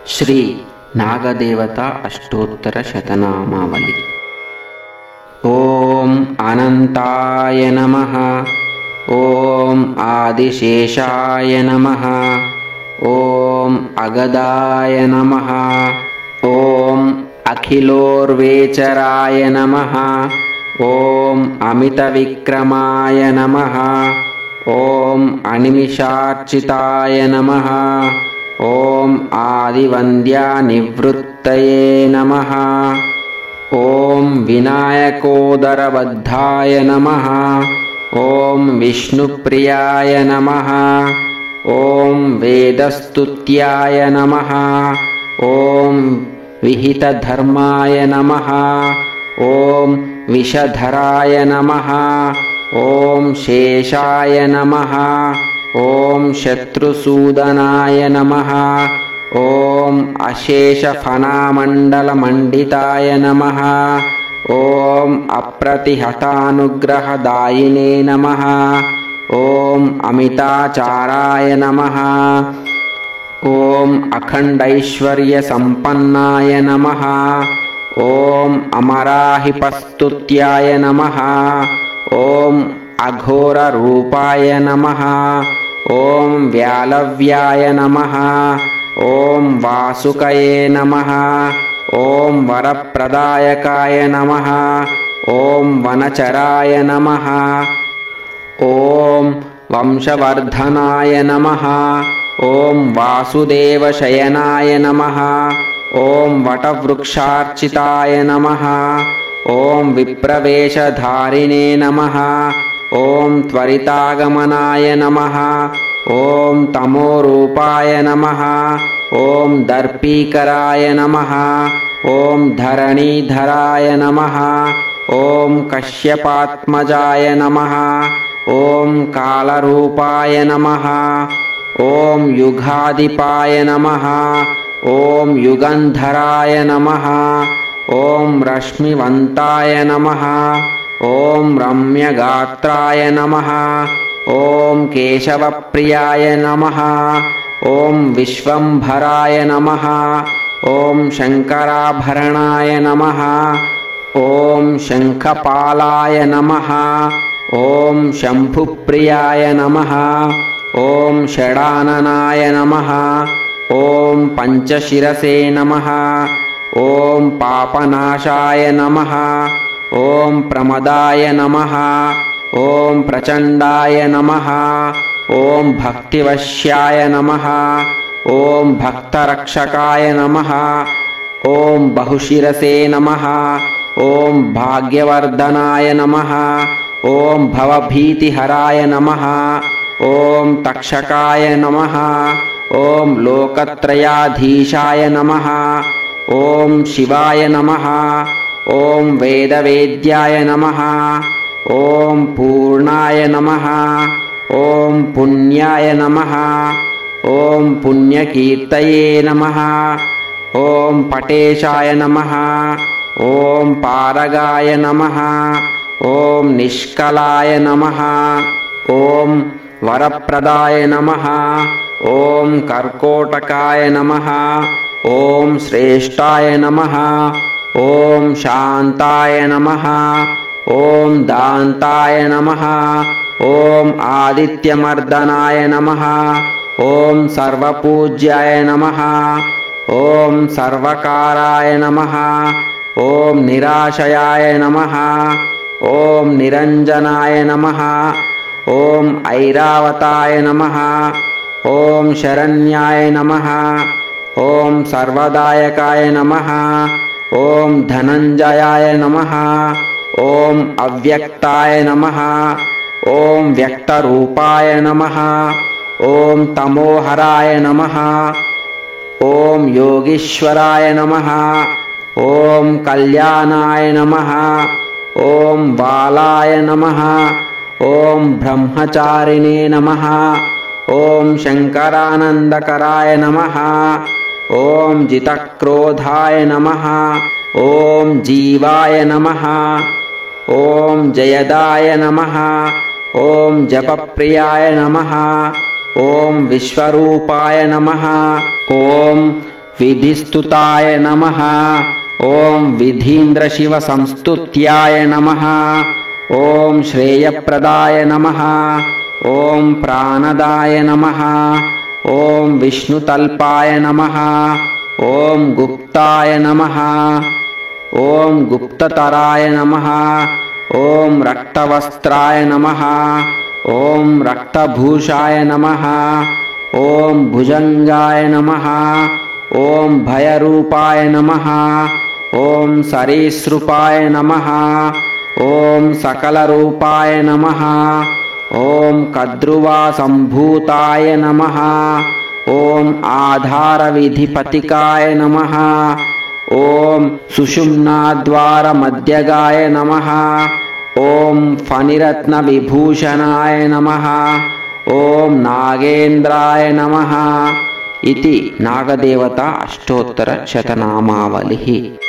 ಶ್ರೀ ನಾಗದೇವತಾ ಅಷ್ಟೋತ್ತರ ಶತನಾಮಾವಳಿ. ಓಂ ಅನಂತಾಯ ನಮಃ. ಓಂ ಆದಿಶೇಷಾಯ ನಮಃ. ಓಂ ಅಗದಾಯ ನಮಃ. ಓಂ ಅಖಿಲೋರ್ವೇಚರಾಯ ನಮಃ. ಓಂ ಅಮಿತವಿಕ್ರಮಾಯ ನಮಃ. ಓಂ ಅನಿಮಿಷಾರ್ಚಿತಾಯ ನಮಃ. ಓಂ ಆದಿವಂದ್ಯಾನಿವೃತ್ತಯೇ ನಮಃ. ಓಂ ವಿನಾಯಕೋದರಬದ್ಧಾಯ ನಮಃ. ಓಂ ವಿಷ್ಣುಪ್ರಿಯಾಯ ನಮಃ. ಓಂ ವೇದಸ್ತುತ್ಯಾಯ ನಮಃ. ಓಂ ವಿಹಿತಧರ್ಮಾಯ ನಮಃ. ಓಂ ವಿಷಧರಾಯ ನಮಃ. ಓಂ ಶೇಷಾಯ ನಮಃ. ಓಂ ಶತ್ರುಸೂದನಾಯ ನಮಃ. ಓಂ ಅಶೇಷಫಣಾಮಂಡಲಮಂಡಿತಾಯ ನಮಃ. ಓಂ ಅಪ್ರತಿಹತಾನುಗ್ರಹದಾಯಿನೇ ನಮಃ. ಓಂ ಅಮಿತಾಚಾರಾಯ ನಮಃ. ಓಂ ಅಖಂಡೈಶ್ವರ್ಯಸಂಪನ್ನಾಯ ನಮಃ. ಓಂ ಅಮರಾಹಿಪಸ್ತುತ್ಯಾಯ ನಮಃ. ಓಂ ಅಘೋರರೂಪಾಯ ನಮಃ. ಓಂ ವ್ಯಾಲವ್ಯಾಯ ನಮಃ. ಓಂ ವಾಸುಕಯೇ ನಮಃ. ಓಂ ವರಪ್ರದಾಯಕಾಯ ನಮಃ. ಓಂ ವನಚರಾಯ ನಮಃ. ಓಂ ವಂಶವರ್ಧನಾಯ ನಮಃ. ಓಂ ವಾಸುದೇವಶಯನಾಯ ನಮಃ. ಓಂ ವಟವೃಕ್ಷಾರ್ಚಿತಾಯ ನಮಃ. ಓಂ ವಿಪ್ರವೇಶಧಾರಿಣೇ ನಮಃ. ಓಂ ತ್ವರಿತಾಗಮನಾಯ ನಮಃ. ಓಂ ತಮೋರೂಪಾಯ ನಮಃ. ಓಂ ದರ್ಪೀಕರಾಯ ನಮಃ. ಓಂ ಧರಣೀಧರಾಯ ನಮಃ. ಓಂ ಕಶ್ಯಪಾತ್ಮಜಾಯ ನಮಃ. ಓಂ ಕಾಲರೂಪಾಯ ನಮಃ. ಓಂ ಯುಗಾಧಿಪಾಯ ನಮಃ. ಓಂ ಯುಗಂಧರಾಯ ನಮಃ. ಓಂ ರಶ್ಮಿವಂತಾಯ ನಮಃ. ಓಂ ರಮ್ಯಗಾತ್ರಾಯ ನಮಃ. ಓಂ ಕೇಶವಪ್ರಿಯಾಯ ನಮಃ. ಓಂ ವಿಶ್ವಂಭರಾಯ ನಮಃ. ಓಂ ಶಂಕರಾಭರಣಾಯ ನಮಃ. ಓಂ ಶಂಖಪಾಲಾಯ ನಮಃ. ಓಂ ಶಂಭುಪ್ರಿಯಾಯ ನಮಃ. ಓಂ ಷಡಾನನಾಯ ನಮಃ. ಓಂ ಪಂಚಶಿರಸೇ ನಮಃ. ಓಂ ಪಾಪನಾಶಾಯ ನಮಃ. ಓಂ ಪ್ರಮದಾಯ ನಮಃ. ಓಂ ಪ್ರಚಂಡಾಯ ನಮಃ. ಓಂ ಭಕ್ತಿವಶ್ಯಾಯ ನಮಃ. ಓಂ ಭಕ್ತರಕ್ಷಕಾಯ ನಮಃ. ಓಂ ಬಹುಶಿರಸೇ ನಮಃ. ಓಂ ಭಾಗ್ಯವರ್ಧನಾಯ ನಮಃ. ಓಂ ಭವಭೀತಿಹರಾಯ ನಮಃ. ಓಂ ತಕ್ಷಕಾಯ ನಮಃ. ಓಂ ಲೋಕತ್ರಯಾಧೀಶಾಯ ನಮಃ. ಓಂ ಶಿವಾಯ ನಮಃ. ಓಂ ವೇದವೇದ್ಯಾಯ ನಮಃ. ಓಂ ಪೂರ್ಣಾಯ ನಮಃ. ಓಂ ಪುಣ್ಯಾಯ ನಮಃ. ಓಂ ಪುಣ್ಯಕೀರ್ತಯೇ ನಮಃ. ಓಂ ಪಟೇಶಾಯ ನಮಃ. ಓಂ ಪಾರಗಾಯ ನಮಃ. ಓಂ ನಿಷ್ಕಲಾಯ ನಮಃ. ಓಂ ವರಪ್ರದಾಯ ನಮಃ. ಓಂ ಕರ್ಕೋಟಕಾಯ ನಮಃ. ಓಂ ಶ್ರೇಷ್ಠಾಯ ನಮಃ. ಓಂ ಶಾಂತಾಯ ನಮಃ. ಓಂ ದಾಂತಾಯ ನಮಃ. ಓಂ ಆದಿತ್ಯಮರ್ದನಾಯ ನಮಃ. ಓಂ ಸರ್ವಪೂಜ್ಯಾಯ ನಮಃ. ಓಂ ಸರ್ವಕಾರಾಯ ನಮಃ. ಓಂ ನಿರಾಶಯಾಯ ನಮಃ. ಓಂ ನಿರಂಜನಾಯ ನಮಃ. ಓಂ ಐರಾವತಾಯ ನಮಃ. ಓಂ ಶರಣ್ಯಾಯ ನಮಃ. ಓಂ ಸರ್ವದಾಯಕಾಯ ನಮಃ. ಓಂ ಧನಂಜಯಾಯ ನಮಃ. ಓಂ ಅವ್ಯಕ್ತಾಯ ನಮಃ. ಓಂ ವ್ಯಕ್ತರೂಪಾಯ ನಮಃ. ಓಂ ತಮೋಹರಾಯ ನಮಃ. ಓಂ ಯೋಗೀಶ್ವರಾಯ ನಮಃ. ಓಂ ಕಲ್ಯಾಣಾಯ ನಮಃ. ಓಂ ಬಾಲಾಯ ನಮಃ. ಓಂ ಬ್ರಹ್ಮಚಾರಿಣೇ ನಮಃ. ಓಂ ಶಂಕರಾನಂದಕರಾಯ ನಮಃ. ಓಂ ಜಿತಕ್ರೋಧಾಯ ನಮಃ. ಓಂ ಜೀವಾಯ ನಮಃ. ಓಂ ಜಯದಾಯ ನಮಃ. ಓಂ ಜಪಪ್ರಿಯಾಯ ನಮಃ. ಓಂ ವಿಶ್ವರೂಪಾಯ ನಮಃ. ಓಂ विधिस्तुताय नमः। ॐ विधीन्द्रशिवसंस्तुत्याय नमः। ॐ श्रेयप्रदाय नमः। ॐ प्राणदाय नमः। ॐ विष्णुतल्पाय नमः। ॐ गुप्ताय नमः। ॐ गुप्ततराय नमः। ॐ रक्तवस्त्राय नमः। ॐ रक्तभूषाय नमः। ॐ भुजङ्गाय नमः। ॐ भयरूपाय नमः। ॐ सरीसृपाय नमः। ॐ सकलरूपाय नमः। ॐ कद्रुवासम्भूताय नमः। ॐ आधारविधिपतिकाय नमः। ॐ सुषुम्नाद्वारमध्यगाय नमः। ॐ फणिरत्नविभूषणाय नमः। ॐ नागेन्द्राय नमः इति नागदेवता अष्टोत्तरशतनामावलिः।